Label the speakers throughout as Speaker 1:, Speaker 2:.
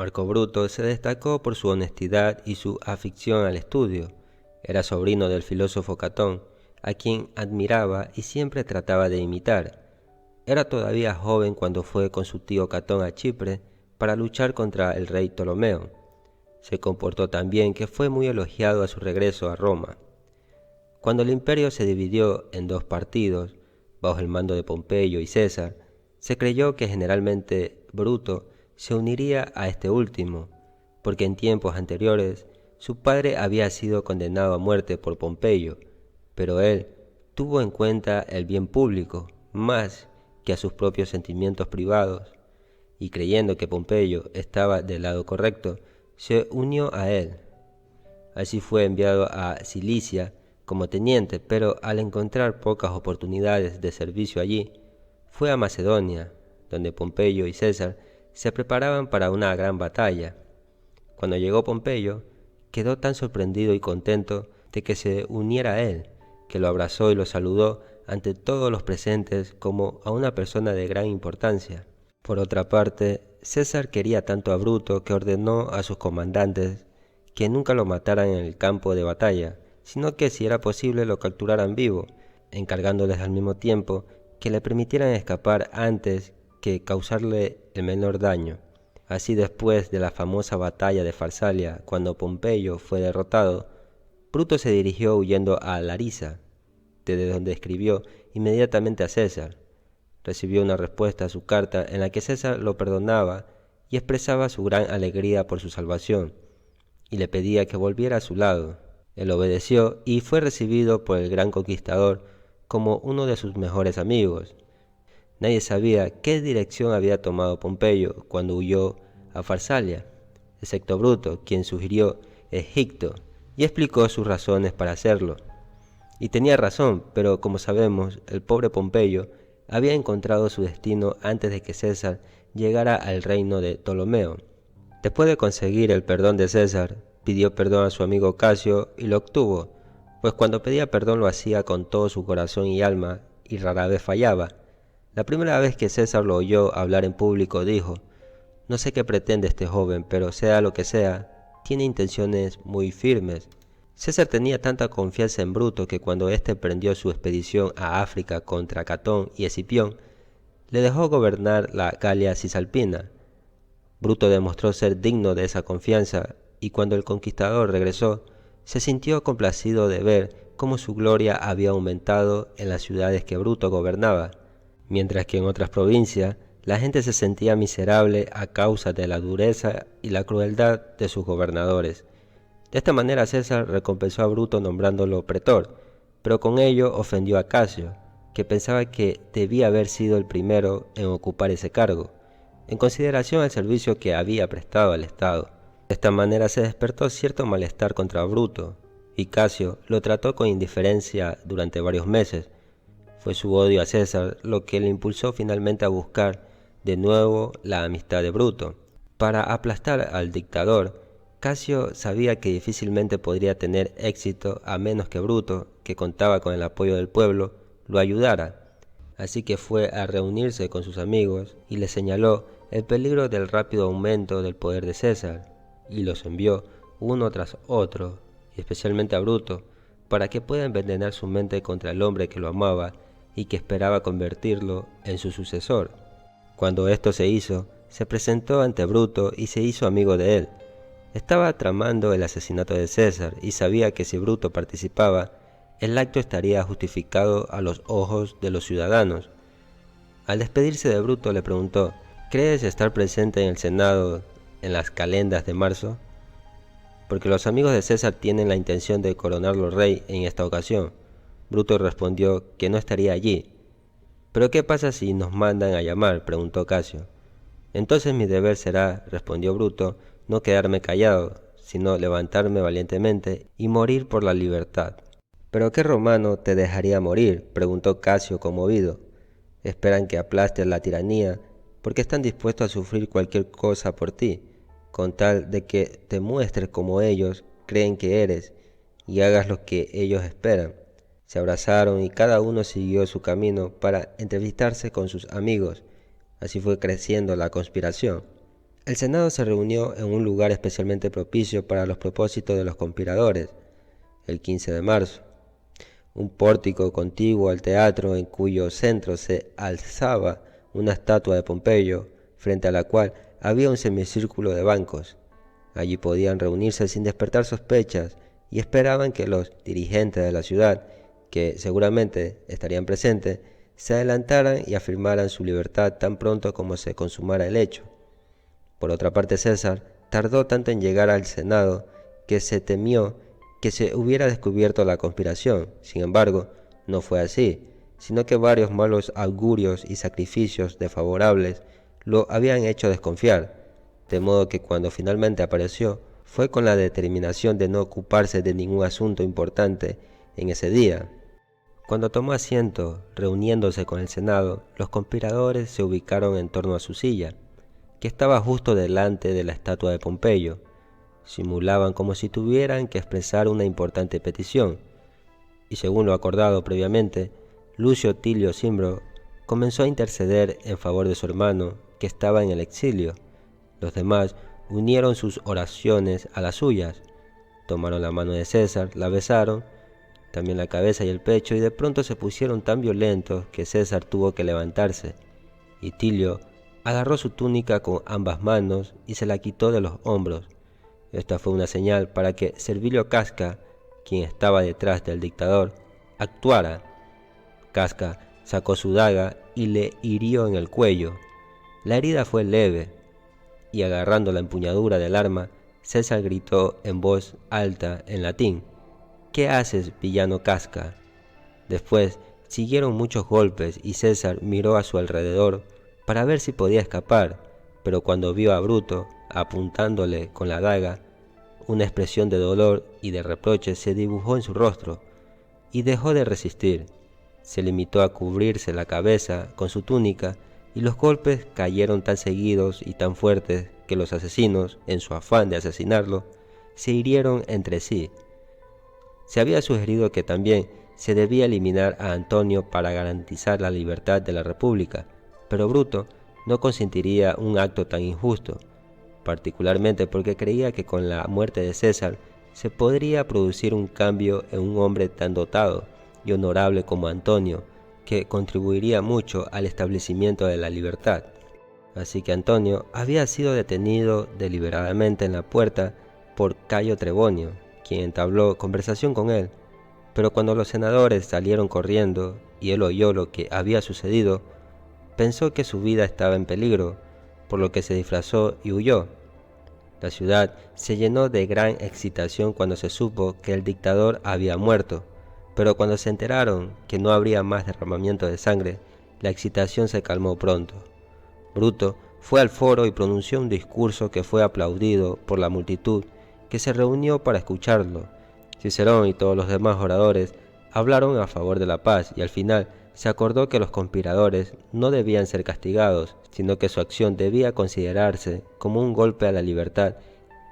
Speaker 1: Marco Bruto se destacó por su honestidad y su afición al estudio. Era sobrino del filósofo Catón, a quien admiraba y siempre trataba de imitar. Era todavía joven cuando fue con su tío Catón a Chipre para luchar contra el rey Ptolomeo. Se comportó tan bien que fue muy elogiado a su regreso a Roma. Cuando el imperio se dividió en dos partidos, bajo el mando de Pompeyo y César, se creyó que generalmente Bruto se uniría a este último, porque en tiempos anteriores su padre había sido condenado a muerte por Pompeyo, pero él tuvo en cuenta el bien público más que a sus propios sentimientos privados, y creyendo que Pompeyo estaba del lado correcto, se unió a él. Así fue enviado a Cilicia como teniente, pero al encontrar pocas oportunidades de servicio allí, fue a Macedonia, donde Pompeyo y César se preparaban para una gran batalla. Cuando llegó Pompeyo, quedó tan sorprendido y contento de que se uniera a él, que lo abrazó y lo saludó ante todos los presentes como a una persona de gran importancia. Por otra parte, César quería tanto a Bruto que ordenó a sus comandantes que nunca lo mataran en el campo de batalla, sino que si era posible lo capturaran vivo, encargándoles al mismo tiempo que le permitieran escapar antes que causarle el menor daño. Así, después de la famosa batalla de Farsalia, cuando Pompeyo fue derrotado, Bruto se dirigió huyendo a Larisa, desde donde escribió inmediatamente a César. Recibió una respuesta a su carta en la que César lo perdonaba y expresaba su gran alegría por su salvación, y le pedía que volviera a su lado. Él obedeció y fue recibido por el gran conquistador como uno de sus mejores amigos. Nadie sabía qué dirección había tomado Pompeyo cuando huyó a Farsalia, excepto Bruto, quien sugirió Egipto y explicó sus razones para hacerlo. Y tenía razón, pero como sabemos, el pobre Pompeyo había encontrado su destino antes de que César llegara al reino de Ptolomeo. Después de conseguir el perdón de César, pidió perdón a su amigo Casio y lo obtuvo, pues cuando pedía perdón lo hacía con todo su corazón y alma y rara vez fallaba. La primera vez que César lo oyó hablar en público dijo: «No sé qué pretende este joven, pero sea lo que sea, tiene intenciones muy firmes». César tenía tanta confianza en Bruto que cuando éste emprendió su expedición a África contra Catón y Escipión, le dejó gobernar la Galia Cisalpina. Bruto demostró ser digno de esa confianza, y cuando el conquistador regresó, se sintió complacido de ver cómo su gloria había aumentado en las ciudades que Bruto gobernaba, mientras que en otras provincias la gente se sentía miserable a causa de la dureza y la crueldad de sus gobernadores. De esta manera César recompensó a Bruto nombrándolo pretor, pero con ello ofendió a Casio, que pensaba que debía haber sido el primero en ocupar ese cargo, en consideración al servicio que había prestado al Estado. De esta manera se despertó cierto malestar contra Bruto, y Casio lo trató con indiferencia durante varios meses. Fue su odio a César lo que le impulsó finalmente a buscar de nuevo la amistad de Bruto. Para aplastar al dictador, Casio sabía que difícilmente podría tener éxito a menos que Bruto, que contaba con el apoyo del pueblo, lo ayudara. Así que fue a reunirse con sus amigos y les señaló el peligro del rápido aumento del poder de César, y los envió uno tras otro, y especialmente a Bruto, para que pueda envenenar su mente contra el hombre que lo amaba y que esperaba convertirlo en su sucesor. Cuando esto se hizo, se presentó ante Bruto y se hizo amigo de él. Estaba tramando el asesinato de César y sabía que si Bruto participaba, el acto estaría justificado a los ojos de los ciudadanos. Al despedirse de Bruto le preguntó: «¿Crees estar presente en el Senado en las calendas de marzo? Porque los amigos de César tienen la intención de coronarlo rey en esta ocasión». Bruto respondió que no estaría allí. «¿Pero qué pasa si nos mandan a llamar?», preguntó Casio. «Entonces mi deber será», respondió Bruto, «no quedarme callado, sino levantarme valientemente y morir por la libertad». «¿Pero qué romano te dejaría morir?», preguntó Casio conmovido. «Esperan que aplastes la tiranía, porque están dispuestos a sufrir cualquier cosa por ti, con tal de que te muestres como ellos creen que eres y hagas lo que ellos esperan». Se abrazaron y cada uno siguió su camino para entrevistarse con sus amigos. Así fue creciendo la conspiración. El Senado se reunió en un lugar especialmente propicio para los propósitos de los conspiradores, el 15 de marzo. Un pórtico contiguo al teatro en cuyo centro se alzaba una estatua de Pompeyo, frente a la cual había un semicírculo de bancos. Allí podían reunirse sin despertar sospechas y esperaban que los dirigentes de la ciudad, que seguramente estarían presentes, se adelantaran y afirmaran su libertad tan pronto como se consumara el hecho. Por otra parte, César tardó tanto en llegar al Senado que se temió que se hubiera descubierto la conspiración. Sin embargo, no fue así, sino que varios malos augurios y sacrificios desfavorables lo habían hecho desconfiar, de modo que cuando finalmente apareció, fue con la determinación de no ocuparse de ningún asunto importante en ese día. Cuando tomó asiento, reuniéndose con el Senado, los conspiradores se ubicaron en torno a su silla, que estaba justo delante de la estatua de Pompeyo. Simulaban como si tuvieran que expresar una importante petición, y según lo acordado previamente, Lucio Tilio Cimbro comenzó a interceder en favor de su hermano, que estaba en el exilio. Los demás unieron sus oraciones a las suyas, tomaron la mano de César, la besaron, también la cabeza y el pecho, y de pronto se pusieron tan violentos que César tuvo que levantarse, y Tilio agarró su túnica con ambas manos y se la quitó de los hombros. Esta fue una señal para que Servilio Casca, quien estaba detrás del dictador, actuara. Casca sacó su daga y le hirió en el cuello. La herida fue leve, y agarrando la empuñadura del arma, César gritó en voz alta en latín: «¿Qué haces, villano Casca?». Después siguieron muchos golpes y César miró a su alrededor para ver si podía escapar, pero cuando vio a Bruto apuntándole con la daga, una expresión de dolor y de reproche se dibujó en su rostro, y dejó de resistir. Se limitó a cubrirse la cabeza con su túnica, y los golpes cayeron tan seguidos y tan fuertes que los asesinos, en su afán de asesinarlo, se hirieron entre sí. Se había sugerido que también se debía eliminar a Antonio para garantizar la libertad de la República, pero Bruto no consentiría un acto tan injusto, particularmente porque creía que con la muerte de César se podría producir un cambio en un hombre tan dotado y honorable como Antonio, que contribuiría mucho al establecimiento de la libertad. Así que Antonio había sido detenido deliberadamente en la puerta por Cayo Trebonio, quien entabló conversación con él, pero cuando los senadores salieron corriendo y él oyó lo que había sucedido, pensó que su vida estaba en peligro, por lo que se disfrazó y huyó. La ciudad se llenó de gran excitación cuando se supo que el dictador había muerto, pero cuando se enteraron que no habría más derramamiento de sangre, la excitación se calmó pronto. Bruto fue al foro y pronunció un discurso que fue aplaudido por la multitud que se reunió para escucharlo. Cicerón y todos los demás oradores hablaron a favor de la paz y al final se acordó que los conspiradores no debían ser castigados, sino que su acción debía considerarse como un golpe a la libertad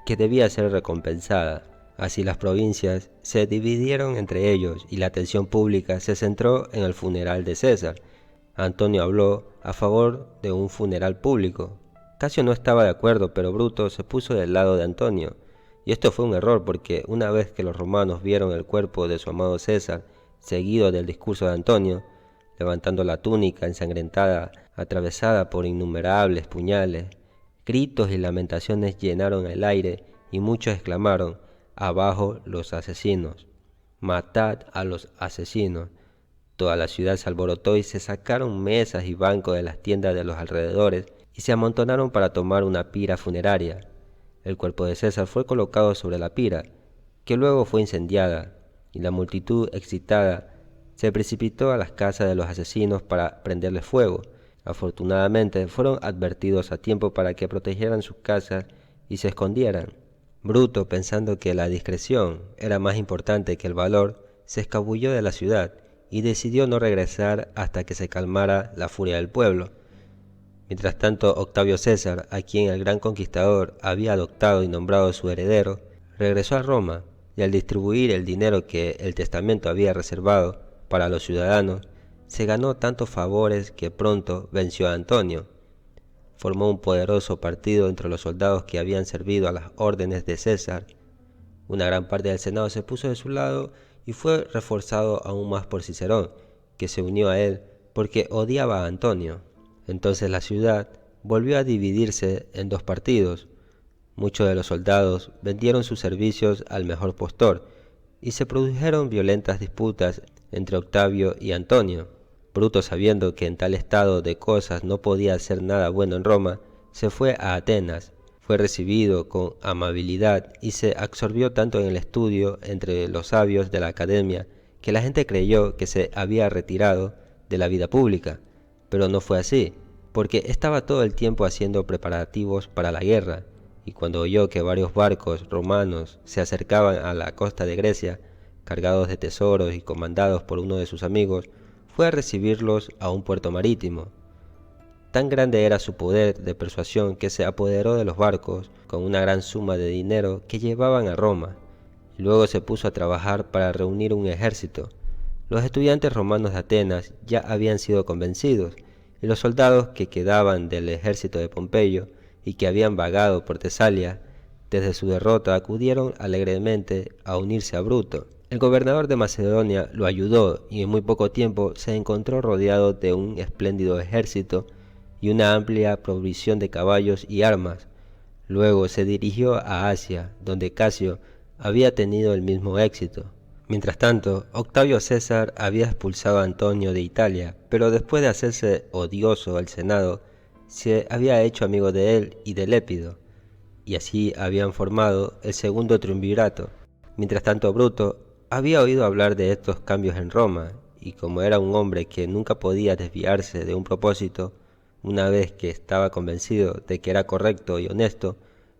Speaker 1: que debía ser recompensada. Así las provincias se dividieron entre ellos y la atención pública se centró en el funeral de César. Antonio habló a favor de un funeral público. Casio no estaba de acuerdo, pero Bruto se puso del lado de Antonio. Y esto fue un error porque una vez que los romanos vieron el cuerpo de su amado César, seguido del discurso de Antonio, levantando la túnica ensangrentada, atravesada por innumerables puñales, gritos y lamentaciones llenaron el aire y muchos exclamaron: «Abajo los asesinos, matad a los asesinos». Toda la ciudad se alborotó y se sacaron mesas y bancos de las tiendas de los alrededores y se amontonaron para tomar una pira funeraria. El cuerpo de César fue colocado sobre la pira, que luego fue incendiada, y la multitud excitada se precipitó a las casas de los asesinos para prenderles fuego. Afortunadamente fueron advertidos a tiempo para que protegieran sus casas y se escondieran. Bruto, pensando que la discreción era más importante que el valor, se escabulló de la ciudad y decidió no regresar hasta que se calmara la furia del pueblo. Mientras tanto, Octavio César, a quien el gran conquistador había adoptado y nombrado su heredero, regresó a Roma y al distribuir el dinero que el testamento había reservado para los ciudadanos, se ganó tantos favores que pronto venció a Antonio. formó un poderoso partido entre los soldados que habían servido a las órdenes de César. Una gran parte del Senado se puso de su lado y fue reforzado aún más por Cicerón, que se unió a él porque odiaba a Antonio. Entonces la ciudad volvió a dividirse en dos partidos. Muchos de los soldados vendieron sus servicios al mejor postor y se produjeron violentas disputas entre Octavio y Antonio. Bruto, sabiendo que en tal estado de cosas no podía hacer nada bueno en Roma, se fue a Atenas. Fue recibido con amabilidad y se absorbió tanto en el estudio entre los sabios de la academia que la gente creyó que se había retirado de la vida pública. Pero no fue así, porque estaba todo el tiempo haciendo preparativos para la guerra, y cuando oyó que varios barcos romanos se acercaban a la costa de Grecia, cargados de tesoros y comandados por uno de sus amigos, fue a recibirlos a un puerto marítimo. Tan grande era su poder de persuasión que se apoderó de los barcos con una gran suma de dinero que llevaban a Roma, y luego se puso a trabajar para reunir un ejército. Los estudiantes romanos de Atenas ya habían sido convencidos, y los soldados que quedaban del ejército de Pompeyo y que habían vagado por Tesalia desde su derrota acudieron alegremente a unirse a Bruto. El gobernador de Macedonia lo ayudó y en muy poco tiempo se encontró rodeado de un espléndido ejército y una amplia provisión de caballos y armas. Luego se dirigió a Asia, donde Casio había tenido el mismo éxito. Mientras tanto, Octavio César había expulsado a Antonio de Italia, pero después de hacerse odioso al Senado, se había hecho amigo de él y de Lépido, y así habían formado el segundo triunvirato. Mientras tanto, Bruto había oído hablar de estos cambios en Roma, y como era un hombre que nunca podía desviarse de un propósito, una vez que estaba convencido de que era correcto y honesto,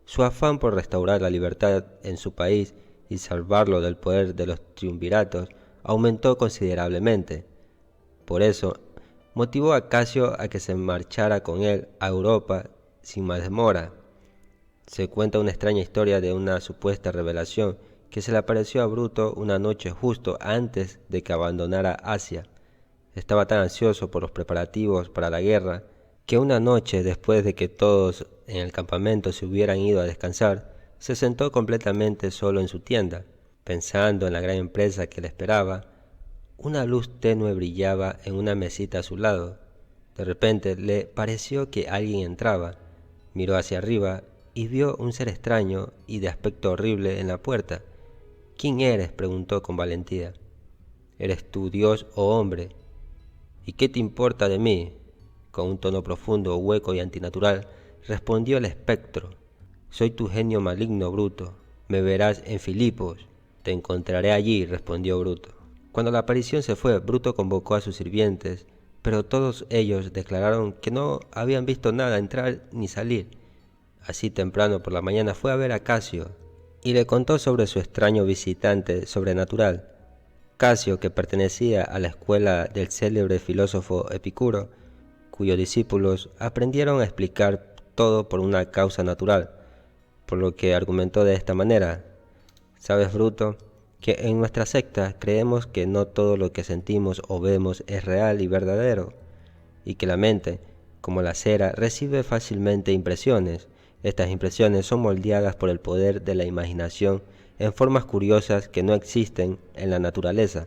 Speaker 1: su afán por restaurar la libertad en su país y salvarlo del poder de los triunviratos aumentó considerablemente. Por eso, motivó a Casio a que se marchara con él a Europa sin más demora. Se cuenta una extraña historia de una supuesta revelación que se le apareció a Bruto una noche justo antes de que abandonara Asia. Estaba tan ansioso por los preparativos para la guerra que una noche, después de que todos en el campamento se hubieran ido a descansar, se sentó completamente solo en su tienda, pensando en la gran empresa que le esperaba. Una luz tenue brillaba en una mesita a su lado. De repente le pareció que alguien entraba. Miró hacia arriba y vio un ser extraño y de aspecto horrible en la puerta. ¿Quién eres?, preguntó con valentía. ¿Eres tú Dios o hombre? ¿Y qué te importa de mí?, con un tono profundo, hueco y antinatural, respondió el espectro. Soy tu genio maligno, Bruto. Me verás en Filipos. Te encontraré allí, respondió Bruto. Cuando la aparición se fue, Bruto convocó a sus sirvientes, pero todos ellos declararon que no habían visto nada entrar ni salir. Así temprano por la mañana fue a ver a Casio y le contó sobre su extraño visitante sobrenatural. Casio, que pertenecía a la escuela del célebre filósofo Epicuro, cuyos discípulos aprendieron a explicar todo por una causa natural, por lo que argumentó de esta manera: ¿sabes, Bruto, que en nuestra secta creemos que no todo lo que sentimos o vemos es real y verdadero, y que la mente, como la cera, recibe fácilmente impresiones? Estas impresiones son moldeadas por el poder de la imaginación en formas curiosas que no existen en la naturaleza,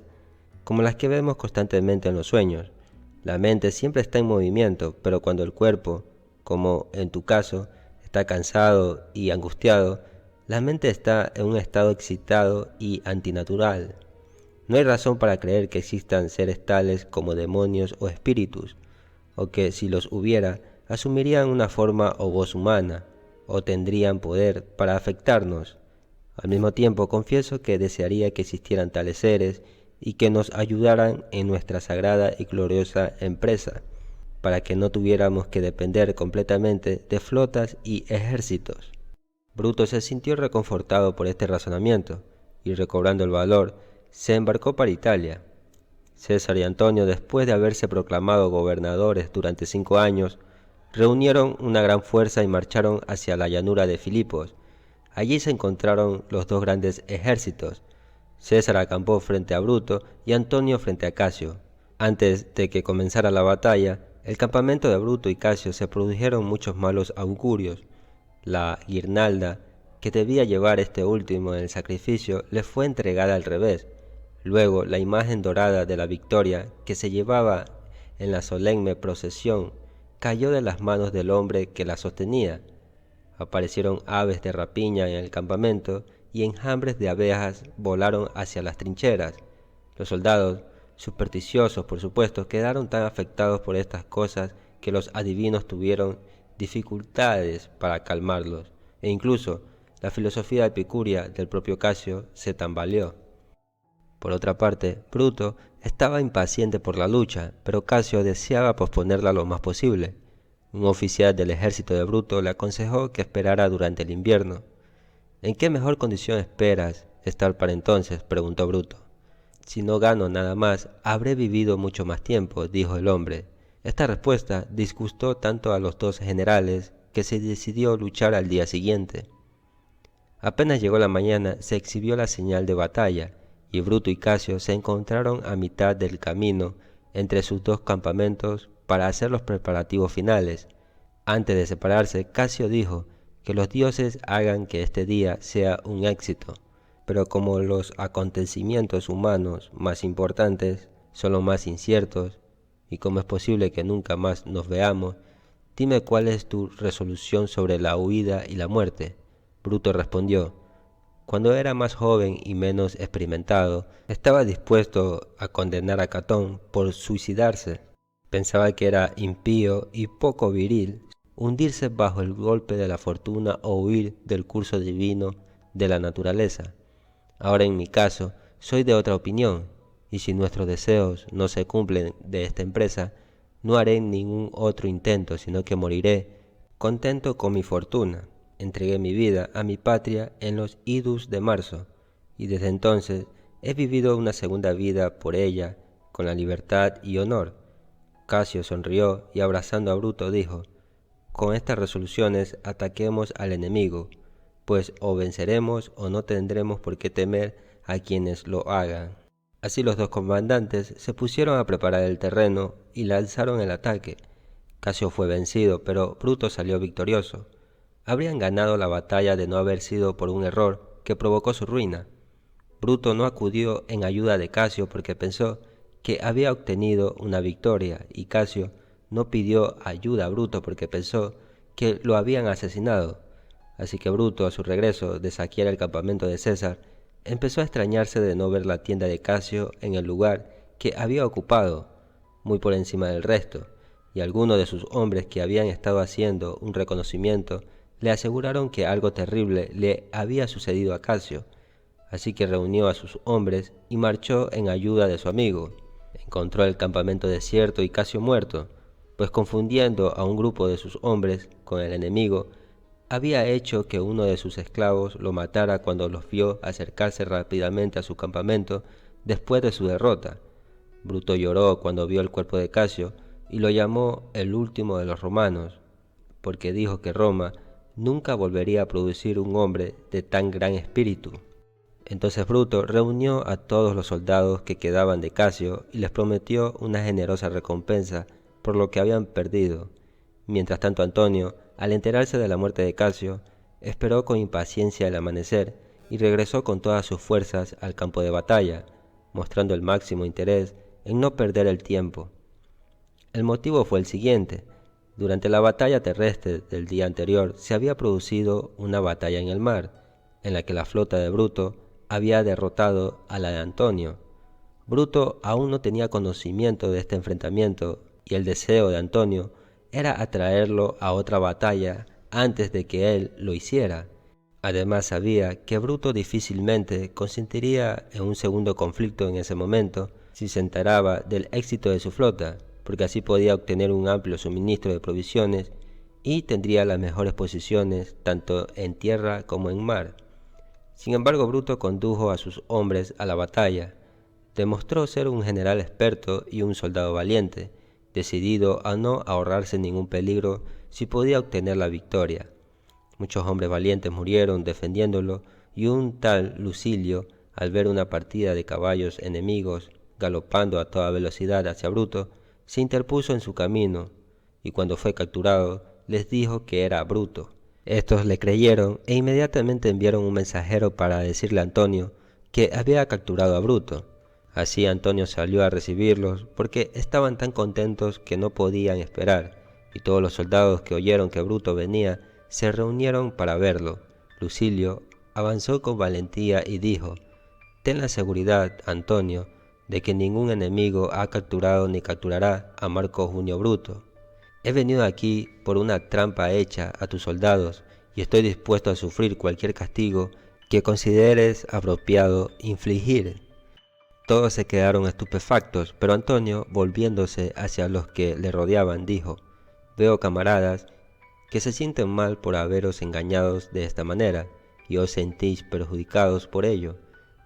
Speaker 1: como las que vemos constantemente en los sueños. La mente siempre está en movimiento, pero cuando el cuerpo, como en tu caso, está cansado y angustiado, la mente está en un estado excitado y antinatural. No hay razón para creer que existan seres tales como demonios o espíritus, o que si los hubiera, asumirían una forma o voz humana, o tendrían poder para afectarnos. Al mismo tiempo, confieso que desearía que existieran tales seres y que nos ayudaran en nuestra sagrada y gloriosa empresa, para que no tuviéramos que depender completamente de flotas y ejércitos. Bruto se sintió reconfortado por este razonamiento, y recobrando el valor, se embarcó para Italia. César y Antonio, después de haberse proclamado gobernadores durante 5 años, reunieron una gran fuerza y marcharon hacia la llanura de Filipos. Allí se encontraron los dos grandes ejércitos. César acampó frente a Bruto y Antonio frente a Casio. Antes de que comenzara la batalla, el campamento de Bruto y Casio se produjeron muchos malos augurios. La guirnalda que debía llevar este último en el sacrificio le fue entregada al revés. Luego, la imagen dorada de la victoria que se llevaba en la solemne procesión cayó de las manos del hombre que la sostenía. Aparecieron aves de rapiña en el campamento y enjambres de abejas volaron hacia las trincheras. Los soldados, supersticiosos por supuesto, quedaron tan afectados por estas cosas que los adivinos tuvieron dificultades para calmarlos, e incluso la filosofía epicúrea del propio Casio se tambaleó. Por otra parte, Bruto estaba impaciente por la lucha, pero Casio deseaba posponerla lo más posible. Un oficial del ejército de Bruto le aconsejó que esperara durante el invierno. ¿En qué mejor condición esperas estar para entonces?, preguntó Bruto. Si no gano nada más, habré vivido mucho más tiempo, dijo el hombre. Esta respuesta disgustó tanto a los dos generales que se decidió luchar al día siguiente. Apenas llegó la mañana, se exhibió la señal de batalla, y Bruto y Casio se encontraron a mitad del camino entre sus dos campamentos para hacer los preparativos finales. Antes de separarse, Casio dijo que los dioses hagan que este día sea un éxito, pero como los acontecimientos humanos más importantes son los más inciertos, y como es posible que nunca más nos veamos, dime cuál es tu resolución sobre la huida y la muerte. Bruto respondió: cuando era más joven y menos experimentado, estaba dispuesto a condenar a Catón por suicidarse. Pensaba que era impío y poco viril hundirse bajo el golpe de la fortuna o huir del curso divino de la naturaleza. Ahora en mi caso, soy de otra opinión, y si nuestros deseos no se cumplen de esta empresa, no haré ningún otro intento, sino que moriré contento con mi fortuna. Entregué mi vida a mi patria en los idus de marzo, y desde entonces he vivido una segunda vida por ella, con la libertad y honor. Casio sonrió y abrazando a Bruto dijo: con estas resoluciones ataquemos al enemigo, pues o venceremos o no tendremos por qué temer a quienes lo hagan. Así los dos comandantes se pusieron a preparar el terreno y lanzaron el ataque. Casio fue vencido, pero Bruto salió victorioso. Habrían ganado la batalla de no haber sido por un error que provocó su ruina. Bruto no acudió en ayuda de Casio porque pensó que había obtenido una victoria, y Casio no pidió ayuda a Bruto porque pensó que lo habían asesinado. Así que Bruto, a su regreso de saquear el campamento de César, empezó a extrañarse de no ver la tienda de Casio en el lugar que había ocupado, muy por encima del resto, y algunos de sus hombres que habían estado haciendo un reconocimiento le aseguraron que algo terrible le había sucedido a Casio. Así que reunió a sus hombres y marchó en ayuda de su amigo. Encontró el campamento desierto y Casio muerto, pues confundiendo a un grupo de sus hombres con el enemigo, había hecho que uno de sus esclavos lo matara cuando los vio acercarse rápidamente a su campamento después de su derrota. Bruto lloró cuando vio el cuerpo de Casio y lo llamó el último de los romanos, porque dijo que Roma nunca volvería a producir un hombre de tan gran espíritu. Entonces Bruto reunió a todos los soldados que quedaban de Casio y les prometió una generosa recompensa por lo que habían perdido. Mientras tanto Antonio, al enterarse de la muerte de Casio, esperó con impaciencia el amanecer y regresó con todas sus fuerzas al campo de batalla, mostrando el máximo interés en no perder el tiempo. El motivo fue el siguiente: durante la batalla terrestre del día anterior se había producido una batalla en el mar, en la que la flota de Bruto había derrotado a la de Antonio. Bruto aún no tenía conocimiento de este enfrentamiento y el deseo de Antonio era atraerlo a otra batalla antes de que él lo hiciera. Además sabía que Bruto difícilmente consentiría en un segundo conflicto en ese momento si se enteraba del éxito de su flota, porque así podía obtener un amplio suministro de provisiones y tendría las mejores posiciones tanto en tierra como en mar. Sin embargo, Bruto condujo a sus hombres a la batalla. Demostró ser un general experto y un soldado valiente, decidido a no ahorrarse ningún peligro si podía obtener la victoria. Muchos hombres valientes murieron defendiéndolo, y un tal Lucilio, al ver una partida de caballos enemigos galopando a toda velocidad hacia Bruto, se interpuso en su camino, y cuando fue capturado, les dijo que era Bruto. Estos le creyeron e inmediatamente enviaron un mensajero para decirle a Antonio que había capturado a Bruto. Así Antonio salió a recibirlos porque estaban tan contentos que no podían esperar, y todos los soldados que oyeron que Bruto venía se reunieron para verlo. Lucilio avanzó con valentía y dijo: «Ten la seguridad, Antonio, de que ningún enemigo ha capturado ni capturará a Marco Junio Bruto. He venido aquí por una trampa hecha a tus soldados y estoy dispuesto a sufrir cualquier castigo que consideres apropiado infligir». Todos se quedaron estupefactos, pero Antonio, volviéndose hacia los que le rodeaban, dijo: «Veo, camaradas, que se sienten mal por haberos engañados de esta manera, y os sentís perjudicados por ello,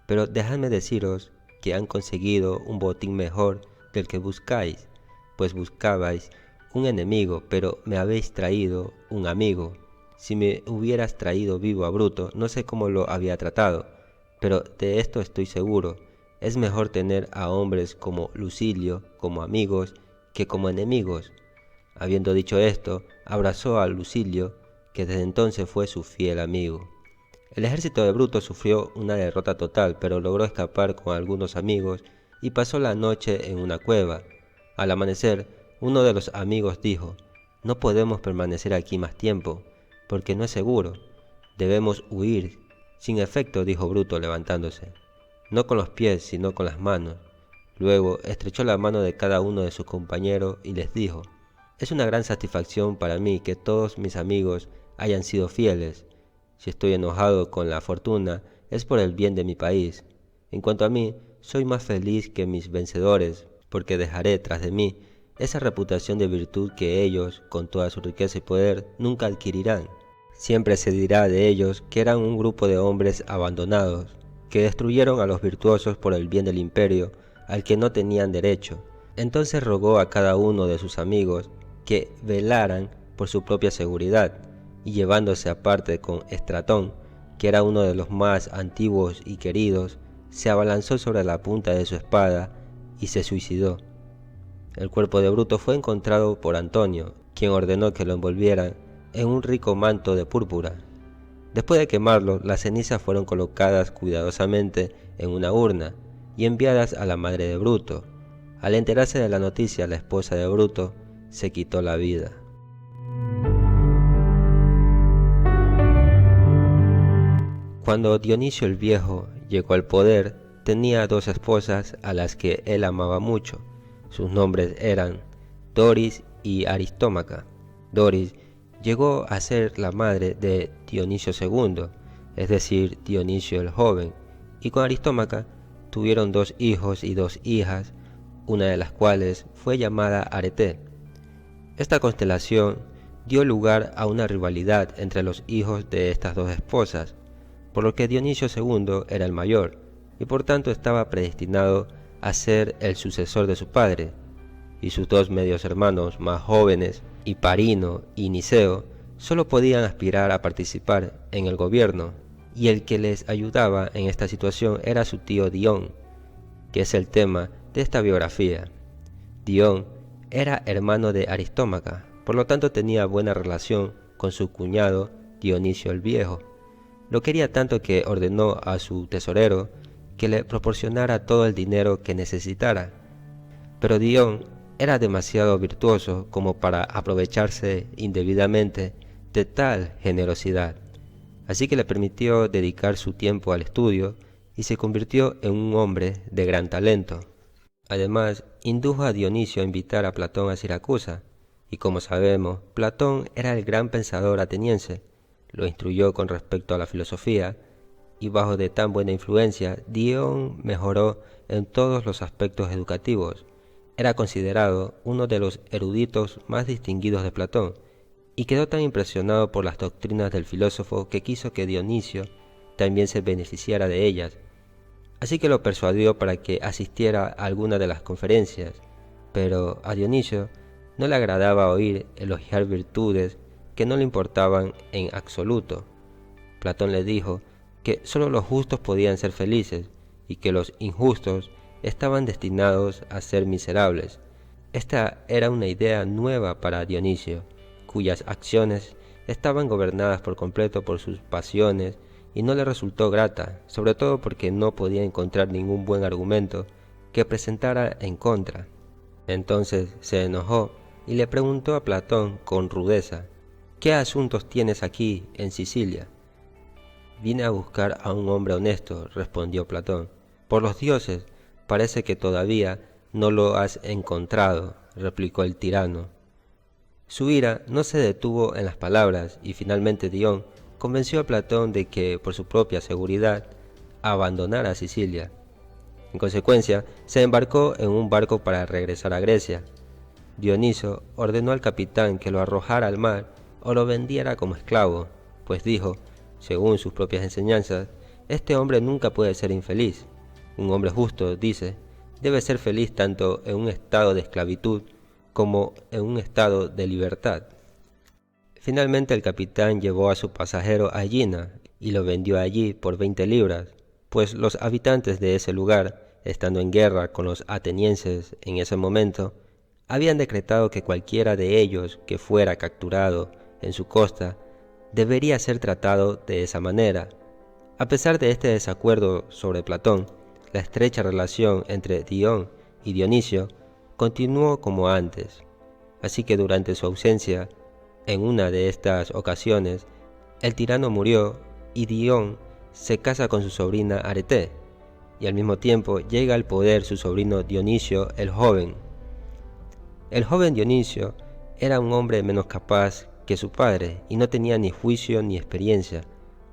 Speaker 1: pero dejadme deciros que han conseguido un botín mejor del que buscáis, pues buscabais un enemigo, pero me habéis traído un amigo. Si me hubieras traído vivo a Bruto, no sé cómo lo había tratado, pero de esto estoy seguro: es mejor tener a hombres como Lucilio como amigos que como enemigos». Habiendo dicho esto, abrazó a Lucilio, que desde entonces fue su fiel amigo. El ejército de Bruto sufrió una derrota total, pero logró escapar con algunos amigos y pasó la noche en una cueva. Al amanecer, uno de los amigos dijo: «No podemos permanecer aquí más tiempo, porque no es seguro. Debemos huir». «Sin efecto», dijo Bruto levantándose, «no con los pies, sino con las manos». Luego estrechó la mano de cada uno de sus compañeros y les dijo: «Es una gran satisfacción para mí que todos mis amigos hayan sido fieles. Si estoy enojado con la fortuna, es por el bien de mi país. En cuanto a mí, soy más feliz que mis vencedores, porque dejaré tras de mí esa reputación de virtud que ellos, con toda su riqueza y poder, nunca adquirirán. Siempre se dirá de ellos que eran un grupo de hombres abandonados, que destruyeron a los virtuosos por el bien del imperio, al que no tenían derecho». Entonces rogó a cada uno de sus amigos que velaran por su propia seguridad, y llevándose aparte con Estratón, que era uno de los más antiguos y queridos, se abalanzó sobre la punta de su espada y se suicidó. El cuerpo de Bruto fue encontrado por Antonio, quien ordenó que lo envolvieran en un rico manto de púrpura. Después de quemarlo, las cenizas fueron colocadas cuidadosamente en una urna y enviadas a la madre de Bruto. Al enterarse de la noticia, la esposa de Bruto se quitó la vida. Cuando Dionisio el Viejo llegó al poder, tenía dos esposas a las que él amaba mucho. Sus nombres eran Doris y Aristómaca. Doris llegó a ser la madre de Dionisio II, es decir, Dionisio el Joven, y con Aristómaca tuvieron 2 hijos y 2 hijas, una de las cuales fue llamada Arete. Esta constelación dio lugar a una rivalidad entre los hijos de estas 2 esposas, por lo que Dionisio II era el mayor, y por tanto estaba predestinado a ser el sucesor de su padre, y sus 2 medios hermanos más jóvenes, Hiparino y Niceo, solo podían aspirar a participar en el gobierno, y el que les ayudaba en esta situación era su tío Dion, que es el tema de esta biografía. Dion era hermano de Aristómaca, por lo tanto tenía buena relación con su cuñado Dionisio el Viejo. Lo quería tanto que ordenó a su tesorero que le proporcionara todo el dinero que necesitara. Pero Dion era demasiado virtuoso como para aprovecharse indebidamente de tal generosidad, así que le permitió dedicar su tiempo al estudio y se convirtió en un hombre de gran talento. Además, indujo a Dionisio a invitar a Platón a Siracusa, y como sabemos, Platón era el gran pensador ateniense. Lo instruyó con respecto a la filosofía, y bajo de tan buena influencia, Dion mejoró en todos los aspectos educativos. Era considerado uno de los eruditos más distinguidos de Platón, y quedó tan impresionado por las doctrinas del filósofo que quiso que Dionisio también se beneficiara de ellas. Así que lo persuadió para que asistiera a alguna de las conferencias, pero a Dionisio no le agradaba oír elogiar virtudes que no le importaban en absoluto. Platón le dijo que solo los justos podían ser felices y que los injustos estaban destinados a ser miserables. Esta era una idea nueva para Dionisio, cuyas acciones estaban gobernadas por completo por sus pasiones y no le resultó grata, sobre todo porque no podía encontrar ningún buen argumento que presentara en contra. Entonces se enojó y le preguntó a Platón con rudeza: ¿qué asuntos tienes aquí en Sicilia? Vine a buscar a un hombre honesto, respondió Platón. Por los dioses, parece que todavía no lo has encontrado, replicó el tirano. Su ira no se detuvo en las palabras y finalmente Dion convenció a Platón de que, por su propia seguridad, abandonara Sicilia. En consecuencia, se embarcó en un barco para regresar a Grecia. Dioniso ordenó al capitán que lo arrojara al mar o lo vendiera como esclavo, pues dijo, según sus propias enseñanzas, este hombre nunca puede ser infeliz. Un hombre justo, dice, debe ser feliz tanto en un estado de esclavitud como en un estado de libertad. Finalmente el capitán llevó a su pasajero a Egina y lo vendió allí por 20 libras, pues los habitantes de ese lugar, estando en guerra con los atenienses en ese momento, habían decretado que cualquiera de ellos que fuera capturado en su costa debería ser tratado de esa manera. A pesar de este desacuerdo sobre Platón, la estrecha relación entre Dion y Dionisio continuó como antes, así que durante su ausencia, en una de estas ocasiones, el tirano murió y Dion se casa con su sobrina Arete, y al mismo tiempo llega al poder su sobrino Dionisio el joven. El joven Dionisio era un hombre menos capaz que su padre y no tenía ni juicio ni experiencia,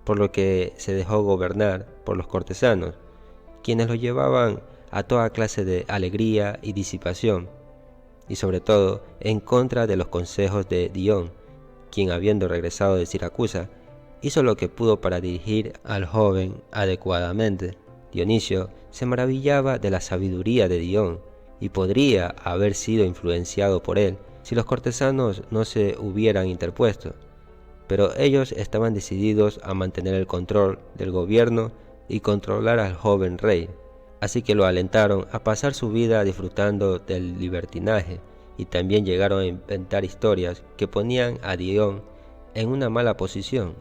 Speaker 1: por lo que se dejó gobernar por los cortesanos, quienes lo llevaban a toda clase de alegría y disipación, y sobre todo en contra de los consejos de Dion, quien habiendo regresado de Siracusa, hizo lo que pudo para dirigir al joven adecuadamente. Dionisio se maravillaba de la sabiduría de Dion, y podría haber sido influenciado por él si los cortesanos no se hubieran interpuesto, pero ellos estaban decididos a mantener el control del gobierno y controlar al joven rey, así que lo alentaron a pasar su vida disfrutando del libertinaje y también llegaron a inventar historias que ponían a Dion en una mala posición.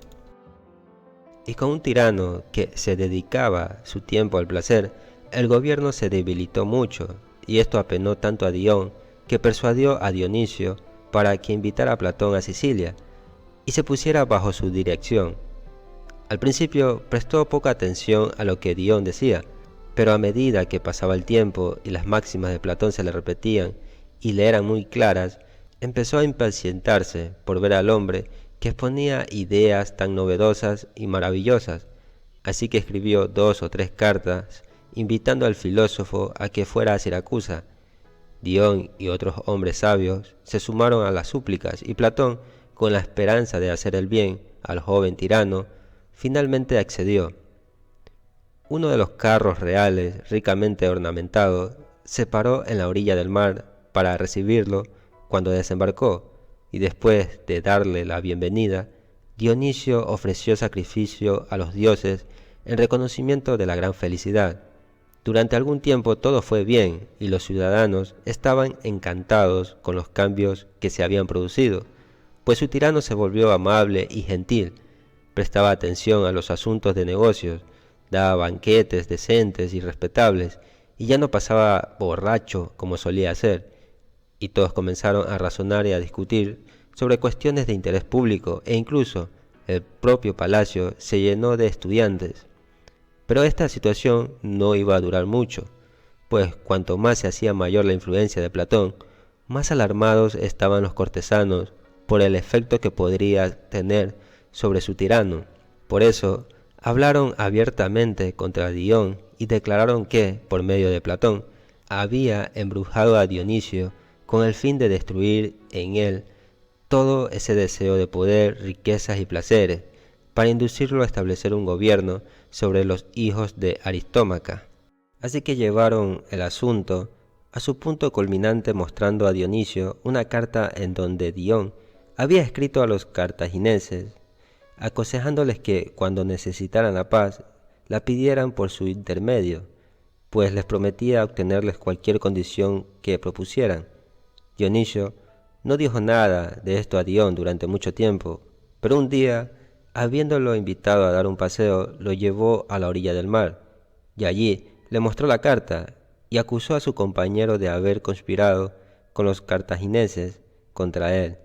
Speaker 1: Y con un tirano que se dedicaba su tiempo al placer, el gobierno se debilitó mucho, y esto apenó tanto a Dion que persuadió a Dionisio para que invitara a Platón a Sicilia y se pusiera bajo su dirección. Al principio prestó poca atención a lo que Dion decía, pero a medida que pasaba el tiempo y las máximas de Platón se le repetían y le eran muy claras, empezó a impacientarse por ver al hombre que exponía ideas tan novedosas y maravillosas, así que escribió 2 o 3 cartas invitando al filósofo a que fuera a Siracusa. Dion y otros hombres sabios se sumaron a las súplicas y Platón, con la esperanza de hacer el bien al joven tirano, finalmente accedió. Uno de los carros reales, ricamente ornamentado, se paró en la orilla del mar para recibirlo cuando desembarcó, y después de darle la bienvenida, Dionisio ofreció sacrificio a los dioses en reconocimiento de la gran felicidad. Durante algún tiempo todo fue bien y los ciudadanos estaban encantados con los cambios que se habían producido, pues su tirano se volvió amable y gentil, prestaba atención a los asuntos de negocios, daba banquetes decentes y respetables, y ya no pasaba borracho como solía hacer, y todos comenzaron a razonar y a discutir sobre cuestiones de interés público, e incluso el propio palacio se llenó de estudiantes. Pero esta situación no iba a durar mucho, pues cuanto más se hacía mayor la influencia de Platón, más alarmados estaban los cortesanos por el efecto que podría tener sobre su tirano. Por eso, hablaron abiertamente contra Dion y declararon que, por medio de Platón, había embrujado a Dionisio con el fin de destruir en él todo ese deseo de poder, riquezas y placeres, para inducirlo a establecer un gobierno sobre los hijos de Aristómaca. Así que llevaron el asunto a su punto culminante mostrando a Dionisio una carta en donde Dion había escrito a los cartagineses, aconsejándoles que cuando necesitaran la paz, la pidieran por su intermedio, pues les prometía obtenerles cualquier condición que propusieran. Dionisio no dijo nada de esto a Dion durante mucho tiempo, pero un día, habiéndolo invitado a dar un paseo, lo llevó a la orilla del mar, y allí le mostró la carta y acusó a su compañero de haber conspirado con los cartagineses contra él.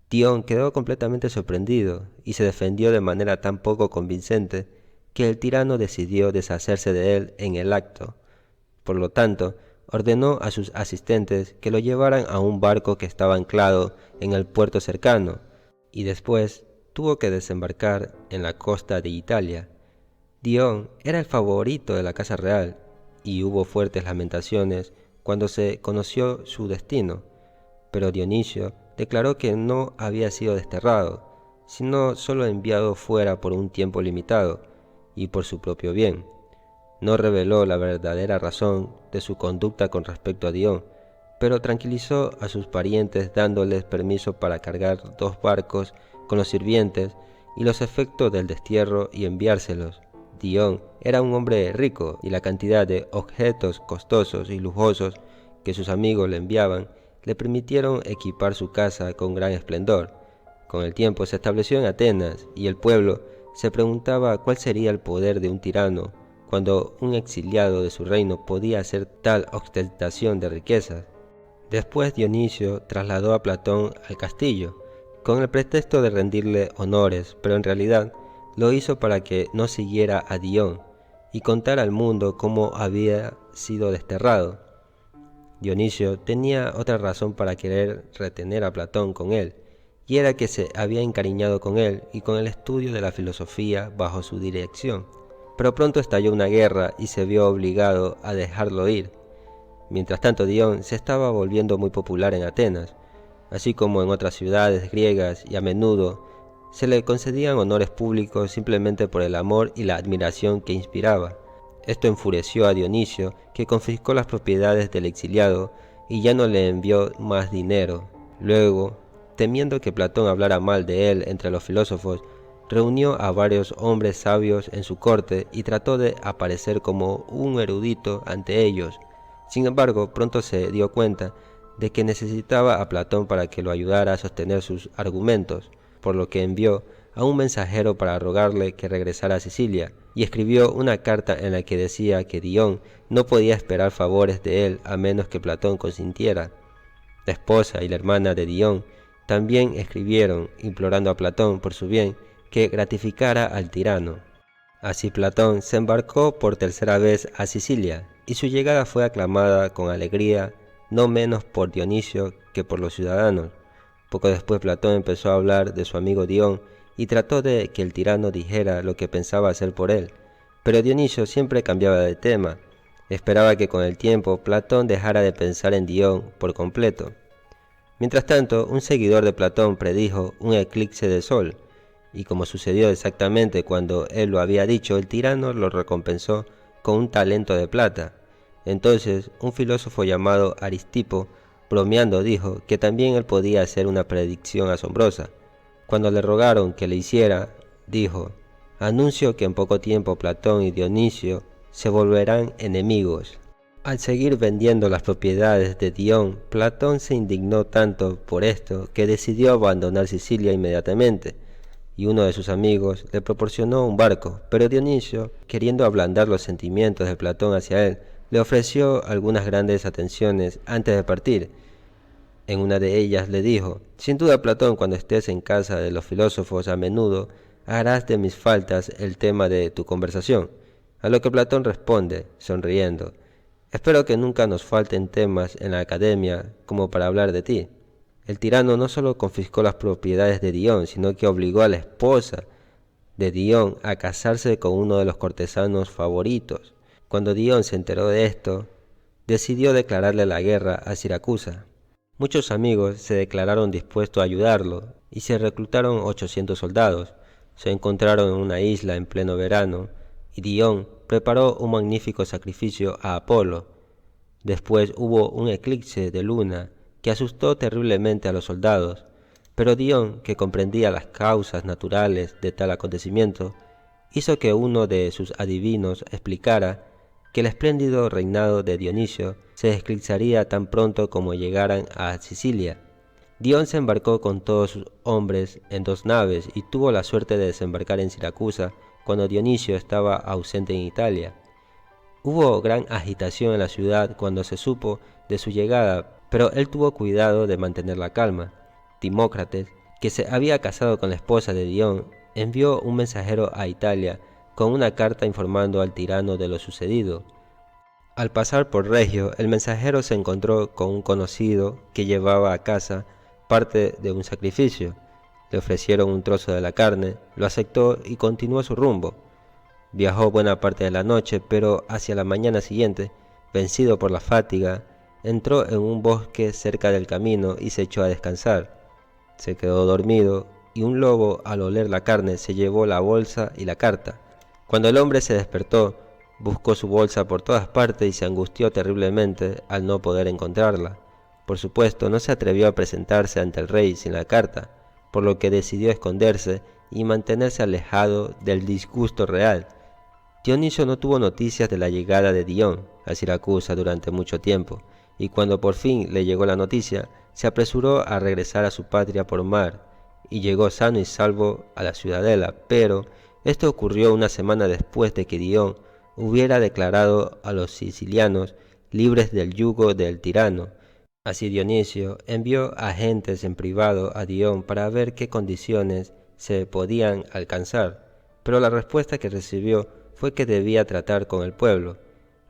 Speaker 1: Dion quedó completamente sorprendido y se defendió de manera tan poco convincente que el tirano decidió deshacerse de él en el acto. Por lo tanto, ordenó a sus asistentes que lo llevaran a un barco que estaba anclado en el puerto cercano, y después tuvo que desembarcar en la costa de Italia. Dion era el favorito de la casa real, y hubo fuertes lamentaciones cuando se conoció su destino, pero Dionisio declaró que no había sido desterrado, sino solo enviado fuera por un tiempo limitado, y por su propio bien. No reveló la verdadera razón de su conducta con respecto a Dion, pero tranquilizó a sus parientes dándoles permiso para cargar 2 barcos con los sirvientes y los efectos del destierro y enviárselos. Dion era un hombre rico y la cantidad de objetos costosos y lujosos que sus amigos le enviaban le permitieron equipar su casa con gran esplendor. Con el tiempo se estableció en Atenas y el pueblo se preguntaba cuál sería el poder de un tirano cuando un exiliado de su reino podía hacer tal ostentación de riquezas. Después Dionisio trasladó a Platón al castillo, con el pretexto de rendirle honores, pero en realidad lo hizo para que no siguiera a Dion y contara al mundo cómo había sido desterrado. Dionisio tenía otra razón para querer retener a Platón con él, y era que se había encariñado con él y con el estudio de la filosofía bajo su dirección. Pero pronto estalló una guerra y se vio obligado a dejarlo ir. Mientras tanto, Dion se estaba volviendo muy popular en Atenas, así como en otras ciudades griegas, y a menudo se le concedían honores públicos simplemente por el amor y la admiración que inspiraba. Esto enfureció a Dionisio, que confiscó las propiedades del exiliado y ya no le envió más dinero. Luego, temiendo que Platón hablara mal de él entre los filósofos, reunió a varios hombres sabios en su corte y trató de aparecer como un erudito ante ellos. Sin embargo, pronto se dio cuenta de que necesitaba a Platón para que lo ayudara a sostener sus argumentos, por lo que envió a un mensajero para rogarle que regresara a Sicilia, y escribió una carta en la que decía que Dion no podía esperar favores de él a menos que Platón consintiera. La esposa y la hermana de Dion también escribieron, implorando a Platón por su bien que gratificara al tirano. Así Platón se embarcó por tercera vez a Sicilia, y su llegada fue aclamada con alegría, no menos por Dionisio que por los ciudadanos. Poco después Platón empezó a hablar de su amigo Dion y trató de que el tirano dijera lo que pensaba hacer por él, pero Dionisio siempre cambiaba de tema. Esperaba que con el tiempo Platón dejara de pensar en Dion por completo. Mientras tanto, un seguidor de Platón predijo un eclipse de sol, y como sucedió exactamente cuando él lo había dicho, el tirano lo recompensó con un talento de plata. Entonces, un filósofo llamado Aristipo, bromeando, dijo que también él podía hacer una predicción asombrosa. Cuando le rogaron que le hiciera, dijo: «Anuncio que en poco tiempo Platón y Dionisio se volverán enemigos». Al seguir vendiendo las propiedades de Dion, Platón se indignó tanto por esto que decidió abandonar Sicilia inmediatamente, y uno de sus amigos le proporcionó un barco, pero Dionisio, queriendo ablandar los sentimientos de Platón hacia él, le ofreció algunas grandes atenciones antes de partir. En una de ellas le dijo: «Sin duda, Platón, cuando estés en casa de los filósofos a menudo harás de mis faltas el tema de tu conversación». A lo que Platón responde, sonriendo: «Espero que nunca nos falten temas en la academia como para hablar de ti». El tirano no solo confiscó las propiedades de Dion, sino que obligó a la esposa de Dion a casarse con uno de los cortesanos favoritos. Cuando Dion se enteró de esto, decidió declararle la guerra a Siracusa. Muchos amigos se declararon dispuestos a ayudarlo y se reclutaron 800 soldados. Se encontraron en una isla en pleno verano y Dion preparó un magnífico sacrificio a Apolo. Después hubo un eclipse de luna que asustó terriblemente a los soldados, pero Dion, que comprendía las causas naturales de tal acontecimiento, hizo que uno de sus adivinos explicara que el espléndido reinado de Dionisio se eclipsaría tan pronto como llegaran a Sicilia. Dion se embarcó con todos sus hombres en 2 naves y tuvo la suerte de desembarcar en Siracusa cuando Dionisio estaba ausente en Italia. Hubo gran agitación en la ciudad cuando se supo de su llegada, pero él tuvo cuidado de mantener la calma. Timócrates, que se había casado con la esposa de Dion, envió un mensajero a Italia con una carta informando al tirano de lo sucedido. Al pasar por Regio, el mensajero se encontró con un conocido que llevaba a casa parte de un sacrificio. Le ofrecieron un trozo de la carne, lo aceptó y continuó su rumbo. Viajó buena parte de la noche, pero hacia la mañana siguiente, vencido por la fatiga, entró en un bosque cerca del camino y se echó a descansar. Se quedó dormido y un lobo, al oler la carne, se llevó la bolsa y la carta. Cuando el hombre se despertó, buscó su bolsa por todas partes y se angustió terriblemente al no poder encontrarla. Por supuesto, no se atrevió a presentarse ante el rey sin la carta, por lo que decidió esconderse y mantenerse alejado del disgusto real. Dionisio no tuvo noticias de la llegada de Dion a Siracusa durante mucho tiempo, y cuando por fin le llegó la noticia, se apresuró a regresar a su patria por mar, y llegó sano y salvo a la ciudadela, pero esto ocurrió una semana después de que Dion hubiera declarado a los sicilianos libres del yugo del tirano. Así Dionisio envió agentes en privado a Dion para ver qué condiciones se podían alcanzar, pero la respuesta que recibió fue que debía tratar con el pueblo.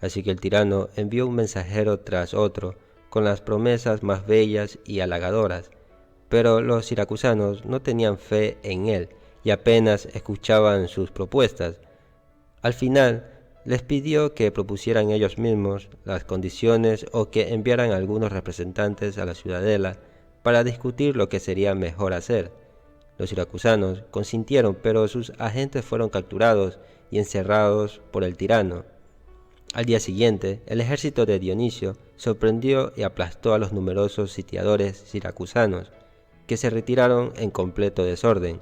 Speaker 1: Así que el tirano envió un mensajero tras otro, con las promesas más bellas y halagadoras, pero los siracusanos no tenían fe en él y apenas escuchaban sus propuestas. Al final, les pidió que propusieran ellos mismos las condiciones o que enviaran algunos representantes a la ciudadela para discutir lo que sería mejor hacer. Los siracusanos consintieron, pero sus agentes fueron capturados y encerrados por el tirano. Al día siguiente, el ejército de Dionisio sorprendió y aplastó a los numerosos sitiadores siracusanos, que se retiraron en completo desorden.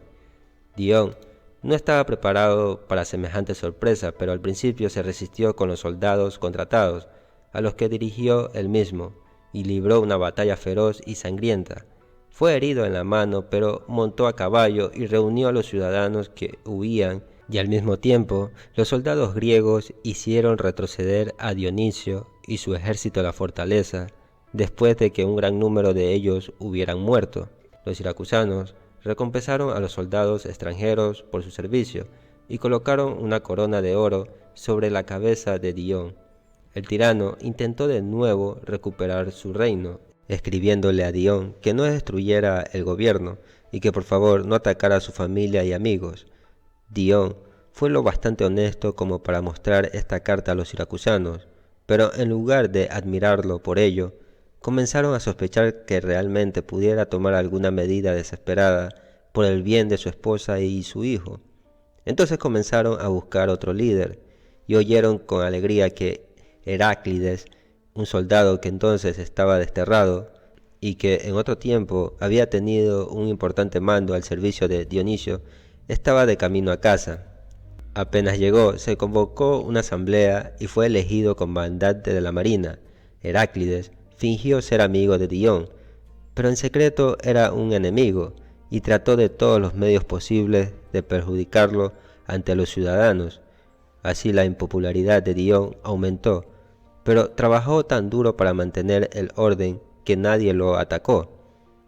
Speaker 1: Dion no estaba preparado para semejante sorpresa, pero al principio se resistió con los soldados contratados, a los que dirigió él mismo, y libró una batalla feroz y sangrienta. Fue herido en la mano, pero montó a caballo y reunió a los ciudadanos que huían, y al mismo tiempo los soldados griegos hicieron retroceder a Dionisio y su ejército a la fortaleza, después de que un gran número de ellos hubieran muerto. Los siracusanos recompensaron a los soldados extranjeros por su servicio y colocaron una corona de oro sobre la cabeza de Dion. El tirano intentó de nuevo recuperar su reino, escribiéndole a Dion que no destruyera el gobierno y que por favor no atacara a su familia y amigos. Dion fue lo bastante honesto como para mostrar esta carta a los siracusanos, pero en lugar de admirarlo por ello, comenzaron a sospechar que realmente pudiera tomar alguna medida desesperada por el bien de su esposa y su hijo. Entonces comenzaron a buscar otro líder, y oyeron con alegría que Heráclides, un soldado que entonces estaba desterrado y que en otro tiempo había tenido un importante mando al servicio de Dionisio, estaba de camino a casa. Apenas llegó, se convocó una asamblea y fue elegido comandante de la marina. Heráclides fingió ser amigo de Dion, pero en secreto era un enemigo y trató de todos los medios posibles de perjudicarlo ante los ciudadanos. Así la impopularidad de Dion aumentó, pero trabajó tan duro para mantener el orden que nadie lo atacó.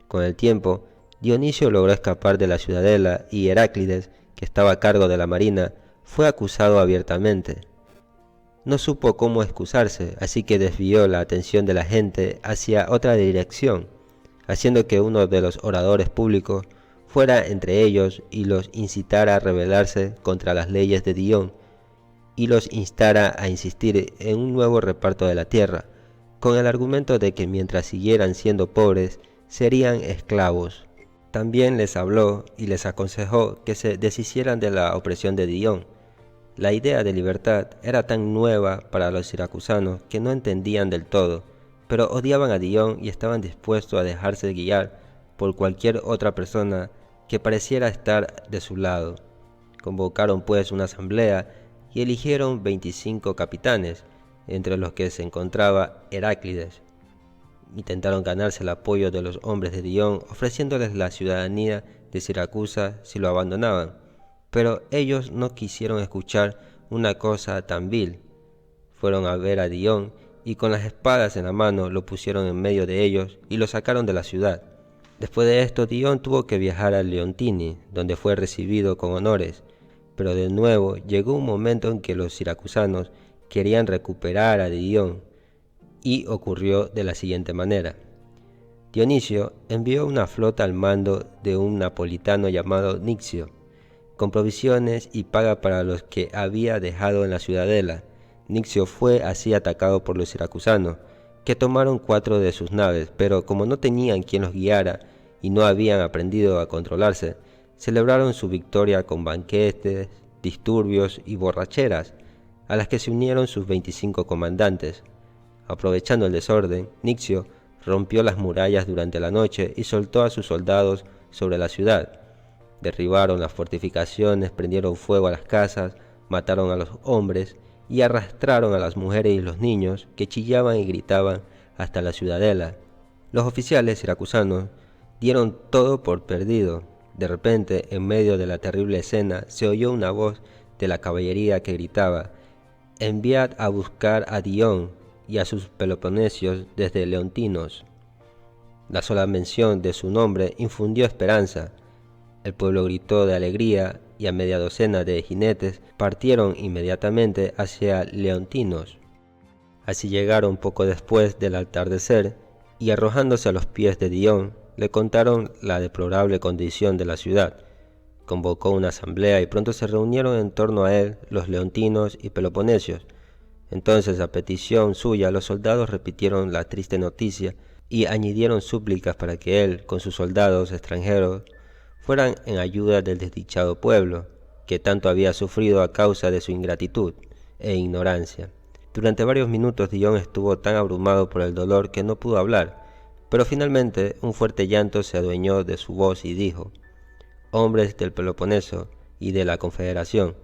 Speaker 1: Con el tiempo, Dionisio logró escapar de la ciudadela y Heráclides, que estaba a cargo de la marina, fue acusado abiertamente. No supo cómo excusarse, así que desvió la atención de la gente hacia otra dirección, haciendo que uno de los oradores públicos fuera entre ellos y los incitara a rebelarse contra las leyes de Dion y los instara a insistir en un nuevo reparto de la tierra, con el argumento de que mientras siguieran siendo pobres, serían esclavos. También les habló y les aconsejó que se deshicieran de la opresión de Dion. La idea de libertad era tan nueva para los siracusanos que no entendían del todo, pero odiaban a Dion y estaban dispuestos a dejarse guiar por cualquier otra persona que pareciera estar de su lado. Convocaron pues una asamblea y eligieron 25 capitanes, entre los que se encontraba Heráclides. Intentaron ganarse el apoyo de los hombres de Dion, ofreciéndoles la ciudadanía de Siracusa si lo abandonaban, pero ellos no quisieron escuchar una cosa tan vil. Fueron a ver a Dion y con las espadas en la mano lo pusieron en medio de ellos y lo sacaron de la ciudad. Después de esto, Dion tuvo que viajar a Leontini, donde fue recibido con honores, pero de nuevo llegó un momento en que los siracusanos querían recuperar a Dion, y ocurrió de la siguiente manera. Dionisio envió una flota al mando de un napolitano llamado Nixio, con provisiones y paga para los que había dejado en la ciudadela. Nixio fue así atacado por los siracusanos, que tomaron 4 de sus naves, pero como no tenían quien los guiara y no habían aprendido a controlarse, celebraron su victoria con banquetes, disturbios y borracheras, a las que se unieron sus 25 comandantes. Aprovechando el desorden, Nixio rompió las murallas durante la noche y soltó a sus soldados sobre la ciudad. Derribaron las fortificaciones, prendieron fuego a las casas, mataron a los hombres y arrastraron a las mujeres y los niños que chillaban y gritaban hasta la ciudadela. Los oficiales siracusanos dieron todo por perdido. De repente, en medio de la terrible escena, se oyó una voz de la caballería que gritaba: «Enviad a buscar a Dion y a sus peloponesios desde Leontinos». La sola mención de su nombre infundió esperanza. El pueblo gritó de alegría y a media docena de jinetes partieron inmediatamente hacia Leontinos. Así llegaron poco después del atardecer y arrojándose a los pies de Dion, le contaron la deplorable condición de la ciudad. Convocó una asamblea y pronto se reunieron en torno a él los leontinos y peloponesios. Entonces, a petición suya, los soldados repitieron la triste noticia y añadieron súplicas para que él, con sus soldados extranjeros, fueran en ayuda del desdichado pueblo, que tanto había sufrido a causa de su ingratitud e ignorancia. Durante varios minutos Dion estuvo tan abrumado por el dolor que no pudo hablar, pero finalmente un fuerte llanto se adueñó de su voz y dijo: «Hombres del Peloponeso y de la Confederación,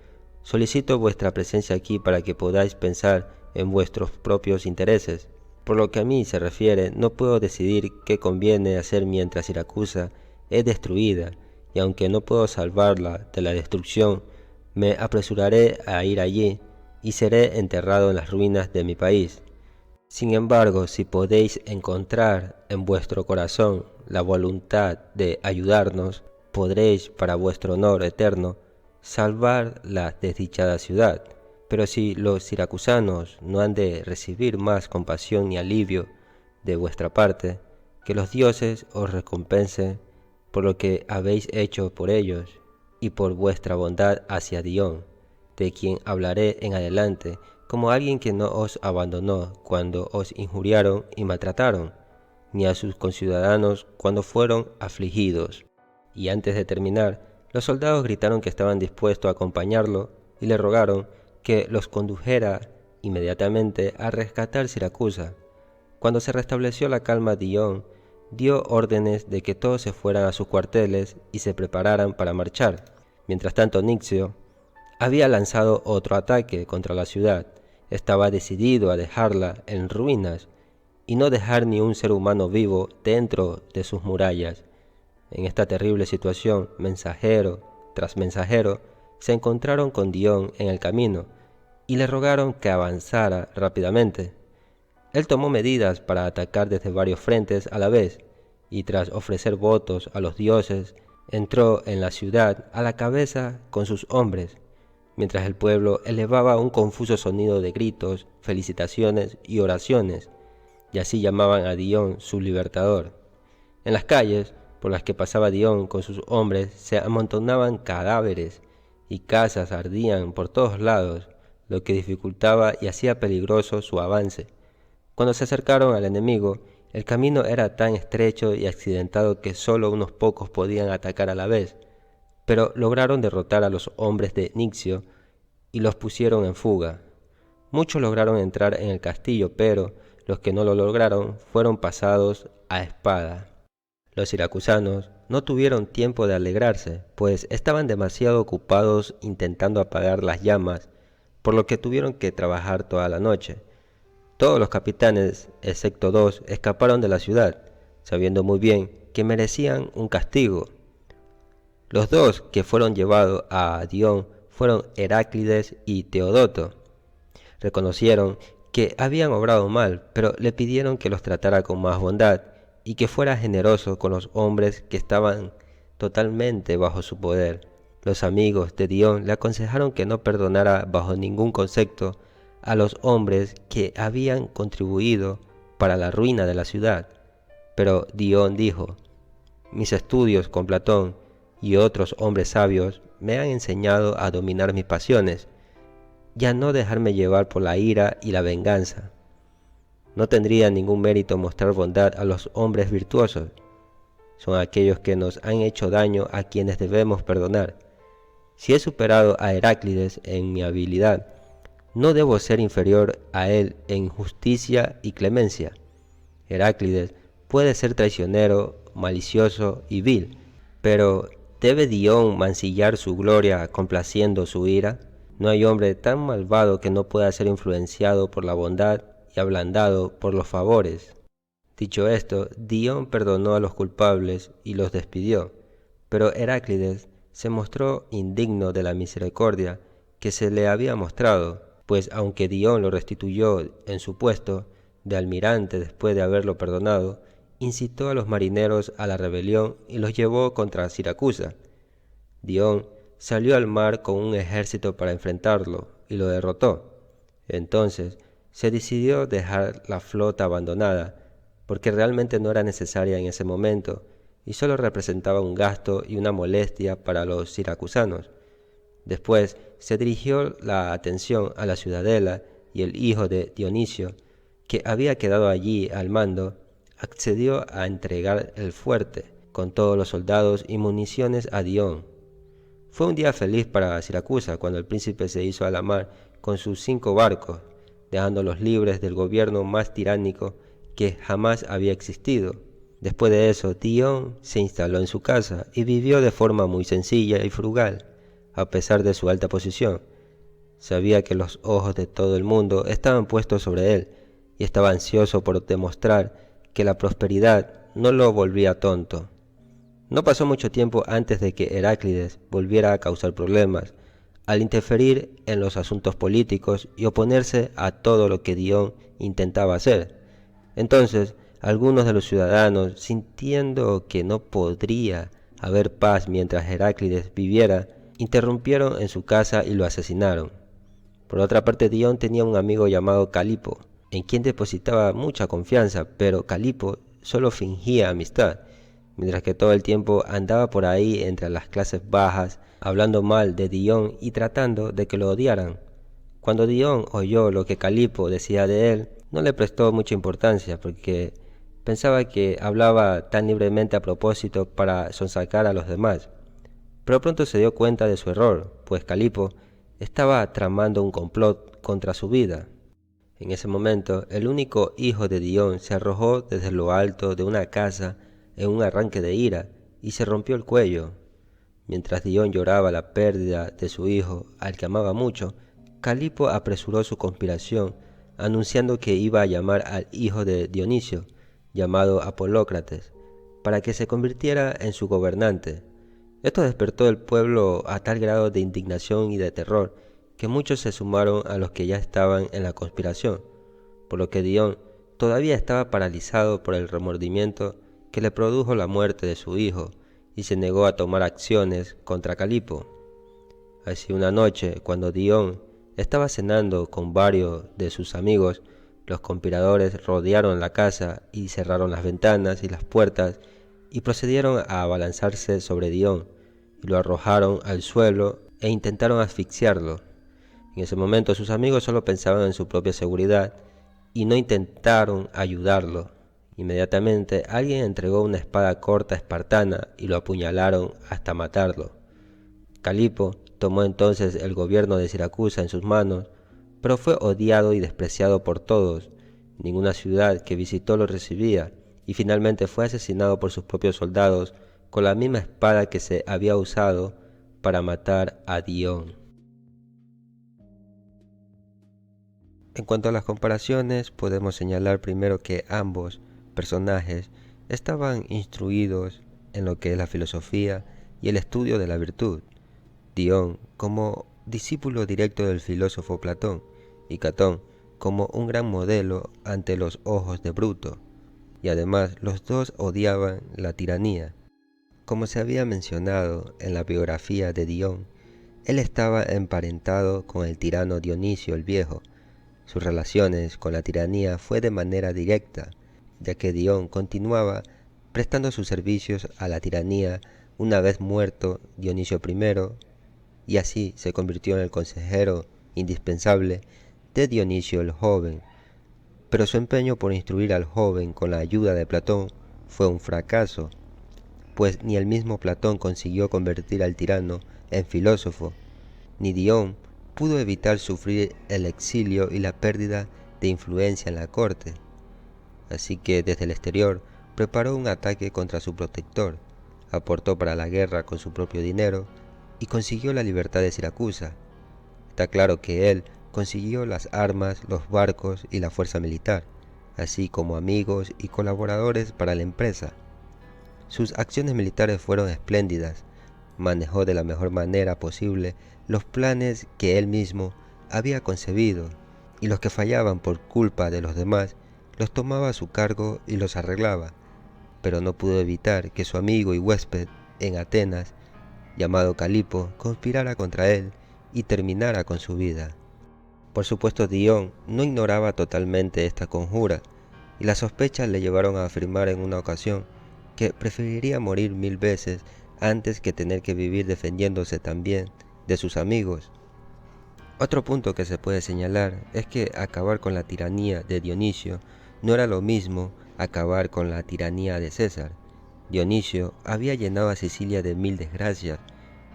Speaker 1: solicito vuestra presencia aquí para que podáis pensar en vuestros propios intereses. Por lo que a mí se refiere, no puedo decidir qué conviene hacer mientras Siracusa es destruida, y aunque no puedo salvarla de la destrucción, me apresuraré a ir allí y seré enterrado en las ruinas de mi país. Sin embargo, si podéis encontrar en vuestro corazón la voluntad de ayudarnos, podréis, para vuestro honor eterno, salvar la desdichada ciudad. Pero si los siracusanos no han de recibir más compasión ni alivio de vuestra parte, que los dioses os recompensen por lo que habéis hecho por ellos y por vuestra bondad hacia Dion, de quien hablaré en adelante como alguien que no os abandonó cuando os injuriaron y maltrataron, ni a sus conciudadanos cuando fueron afligidos». Y antes de terminar, los soldados gritaron que estaban dispuestos a acompañarlo y le rogaron que los condujera inmediatamente a rescatar Siracusa. Cuando se restableció la calma, Dion dio órdenes de que todos se fueran a sus cuarteles y se prepararan para marchar. Mientras tanto, Nixio había lanzado otro ataque contra la ciudad. Estaba decidido a dejarla en ruinas y no dejar ni un ser humano vivo dentro de sus murallas. En esta terrible situación, mensajero tras mensajero se encontraron con Dion en el camino y le rogaron que avanzara rápidamente. Él tomó medidas para atacar desde varios frentes a la vez y tras ofrecer votos a los dioses, entró en la ciudad a la cabeza con sus hombres, mientras el pueblo elevaba un confuso sonido de gritos, felicitaciones y oraciones, y así llamaban a Dion su libertador. En las calles por las que pasaba Dion con sus hombres se amontonaban cadáveres y casas ardían por todos lados, lo que dificultaba y hacía peligroso su avance. Cuando se acercaron al enemigo, el camino era tan estrecho y accidentado que solo unos pocos podían atacar a la vez, pero lograron derrotar a los hombres de Nixio y los pusieron en fuga. Muchos lograron entrar en el castillo, pero los que no lo lograron fueron pasados a espada. Los siracusanos no tuvieron tiempo de alegrarse, pues estaban demasiado ocupados intentando apagar las llamas, por lo que tuvieron que trabajar toda la noche. Todos los capitanes, excepto 2, escaparon de la ciudad, sabiendo muy bien que merecían un castigo. Los 2 que fueron llevados a Dion fueron Heráclides y Teodoto. Reconocieron que habían obrado mal, pero le pidieron que los tratara con más bondad y que fuera generoso con los hombres que estaban totalmente bajo su poder. Los amigos de Dion le aconsejaron que no perdonara bajo ningún concepto a los hombres que habían contribuido para la ruina de la ciudad. Pero Dion dijo: mis estudios con Platón y otros hombres sabios me han enseñado a dominar mis pasiones y a no dejarme llevar por la ira y la venganza. No tendría ningún mérito mostrar bondad a los hombres virtuosos. Son aquellos que nos han hecho daño a quienes debemos perdonar. Si he superado a Heráclides en mi habilidad, no debo ser inferior a él en justicia y clemencia. Heráclides puede ser traicionero, malicioso y vil, pero ¿debe Dion mancillar su gloria complaciendo su ira? No hay hombre tan malvado que no pueda ser influenciado por la bondad y ablandado por los favores. Dicho esto, Dion perdonó a los culpables y los despidió, pero Heráclides se mostró indigno de la misericordia que se le había mostrado, pues aunque Dion lo restituyó en su puesto de almirante después de haberlo perdonado, incitó a los marineros a la rebelión y los llevó contra Siracusa. Dion salió al mar con un ejército para enfrentarlo y lo derrotó. Entonces se decidió dejar la flota abandonada, porque realmente no era necesaria en ese momento y solo representaba un gasto y una molestia para los siracusanos. Después se dirigió la atención a la ciudadela y el hijo de Dionisio, que había quedado allí al mando, accedió a entregar el fuerte con todos los soldados y municiones a Dion. Fue un día feliz para Siracusa cuando el príncipe se hizo a la mar con sus 5 barcos, dejándolos libres del gobierno más tiránico que jamás había existido. Después de eso, Dion se instaló en su casa y vivió de forma muy sencilla y frugal, a pesar de su alta posición. Sabía que los ojos de todo el mundo estaban puestos sobre él y estaba ansioso por demostrar que la prosperidad no lo volvía tonto. No pasó mucho tiempo antes de que Heráclides volviera a causar problemas, al interferir en los asuntos políticos y oponerse a todo lo que Dion intentaba hacer. Entonces, algunos de los ciudadanos, sintiendo que no podría haber paz mientras Heráclides viviera, interrumpieron en su casa y lo asesinaron. Por otra parte, Dion tenía un amigo llamado Calipo, en quien depositaba mucha confianza, pero Calipo solo fingía amistad, mientras que todo el tiempo andaba por ahí entre las clases bajas, hablando mal de Dion y tratando de que lo odiaran. Cuando Dion oyó lo que Calipo decía de él, no le prestó mucha importancia porque pensaba que hablaba tan libremente a propósito para sonsacar a los demás. Pero pronto se dio cuenta de su error, pues Calipo estaba tramando un complot contra su vida. En ese momento, el único hijo de Dion se arrojó desde lo alto de una casa en un arranque de ira y se rompió el cuello. Mientras Dion lloraba la pérdida de su hijo, al que amaba mucho, Calipo apresuró su conspiración, anunciando que iba a llamar al hijo de Dionisio, llamado Apolócrates, para que se convirtiera en su gobernante. Esto despertó el pueblo a tal grado de indignación y de terror, que muchos se sumaron a los que ya estaban en la conspiración, por lo que Dion todavía estaba paralizado por el remordimiento que le produjo la muerte de su hijo y se negó a tomar acciones contra Calipo. Así una noche, cuando Dion estaba cenando con varios de sus amigos, los conspiradores rodearon la casa y cerraron las ventanas y las puertas y procedieron a abalanzarse sobre Dion y lo arrojaron al suelo e intentaron asfixiarlo. En ese momento sus amigos solo pensaban en su propia seguridad y no intentaron ayudarlo. Inmediatamente alguien entregó una espada corta espartana y lo apuñalaron hasta matarlo. Calipo tomó entonces el gobierno de Siracusa en sus manos, pero fue odiado y despreciado por todos. Ninguna ciudad que visitó lo recibía y finalmente fue asesinado por sus propios soldados con la misma espada que se había usado para matar a Dion. En cuanto a las comparaciones, podemos señalar primero que ambos personajes estaban instruidos en lo que es la filosofía y el estudio de la virtud. Dion como discípulo directo del filósofo Platón y Catón como un gran modelo ante los ojos de Bruto, y además los dos odiaban la tiranía. Como se había mencionado en la biografía de Dion, él estaba emparentado con el tirano Dionisio el Viejo. Sus relaciones con la tiranía fue de manera directa, ya que Dion continuaba prestando sus servicios a la tiranía una vez muerto Dionisio I, y así se convirtió en el consejero indispensable de Dionisio el Joven. Pero su empeño por instruir al joven con la ayuda de Platón fue un fracaso, pues ni el mismo Platón consiguió convertir al tirano en filósofo, ni Dion pudo evitar sufrir el exilio y la pérdida de influencia en la corte. Así que desde el exterior preparó un ataque contra su protector, aportó para la guerra con su propio dinero y consiguió la libertad de Siracusa. Está claro que él consiguió las armas, los barcos y la fuerza militar, así como amigos y colaboradores para la empresa. Sus acciones militares fueron espléndidas, manejó de la mejor manera posible los planes que él mismo había concebido, y los que fallaban por culpa de los demás, los tomaba a su cargo y los arreglaba, pero no pudo evitar que su amigo y huésped en Atenas, llamado Calipo, conspirara contra él y terminara con su vida. Por supuesto, Dion no ignoraba totalmente esta conjura, y las sospechas le llevaron a afirmar en una ocasión que preferiría morir 1000 veces antes que tener que vivir defendiéndose también de sus amigos. Otro punto que se puede señalar es que acabar con la tiranía de Dionisio no era lo mismo acabar con la tiranía de César. Dionisio había llenado a Sicilia de 1000 desgracias,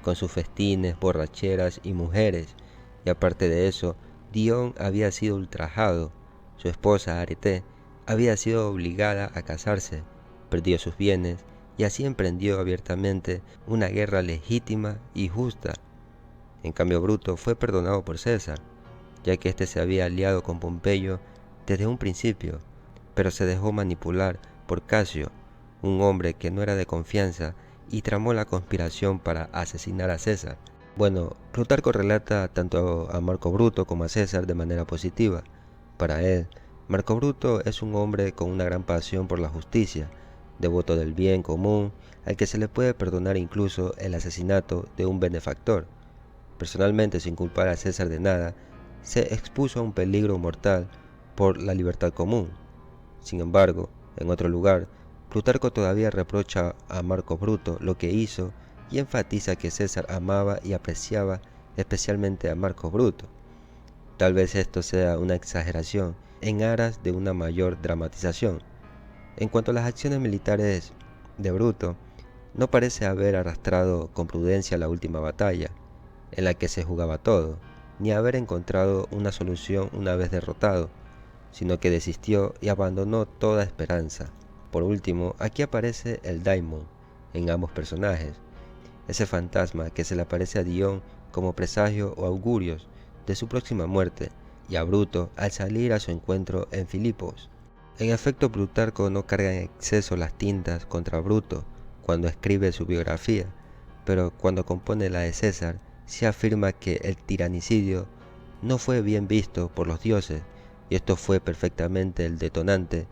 Speaker 1: con sus festines, borracheras y mujeres, y aparte de eso, Dion había sido ultrajado. Su esposa Arete había sido obligada a casarse, perdió sus bienes y así emprendió abiertamente una guerra legítima y justa. En cambio, Bruto fue perdonado por César, ya que éste se había aliado con Pompeyo desde un principio, pero se dejó manipular por Casio, un hombre que no era de confianza, y tramó la conspiración para asesinar a César. Bueno, Plutarco relata tanto a Marco Bruto como a César de manera positiva. Para él, Marco Bruto es un hombre con una gran pasión por la justicia, devoto del bien común, al que se le puede perdonar incluso el asesinato de un benefactor. Personalmente, sin culpar a César de nada, se expuso a un peligro mortal por la libertad común. Sin embargo, en otro lugar, Plutarco todavía reprocha a Marco Bruto lo que hizo y enfatiza que César amaba y apreciaba especialmente a Marco Bruto. Tal vez esto sea una exageración en aras de una mayor dramatización. En cuanto a las acciones militares de Bruto, no parece haber arrastrado con prudencia la última batalla, en la que se jugaba todo, ni haber encontrado una solución una vez derrotado, sino que desistió y abandonó toda esperanza. Por último, aquí aparece el Daimon en ambos personajes, ese fantasma que se le aparece a Dion como presagio o augurios de su próxima muerte, y a Bruto al salir a su encuentro en Filipos. En efecto, Plutarco no carga en exceso las tintas contra Bruto cuando escribe su biografía, pero cuando compone la de César, se afirma que el tiranicidio no fue bien visto por los dioses, y esto fue perfectamente el detonante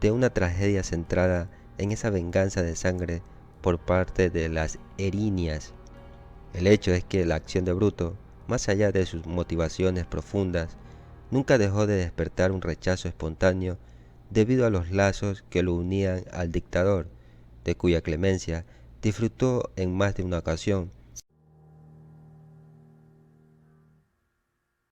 Speaker 1: de una tragedia centrada en esa venganza de sangre por parte de las Erinias. El hecho es que la acción de Bruto, más allá de sus motivaciones profundas, nunca dejó de despertar un rechazo espontáneo debido a los lazos que lo unían al dictador, de cuya clemencia disfrutó en más de una ocasión,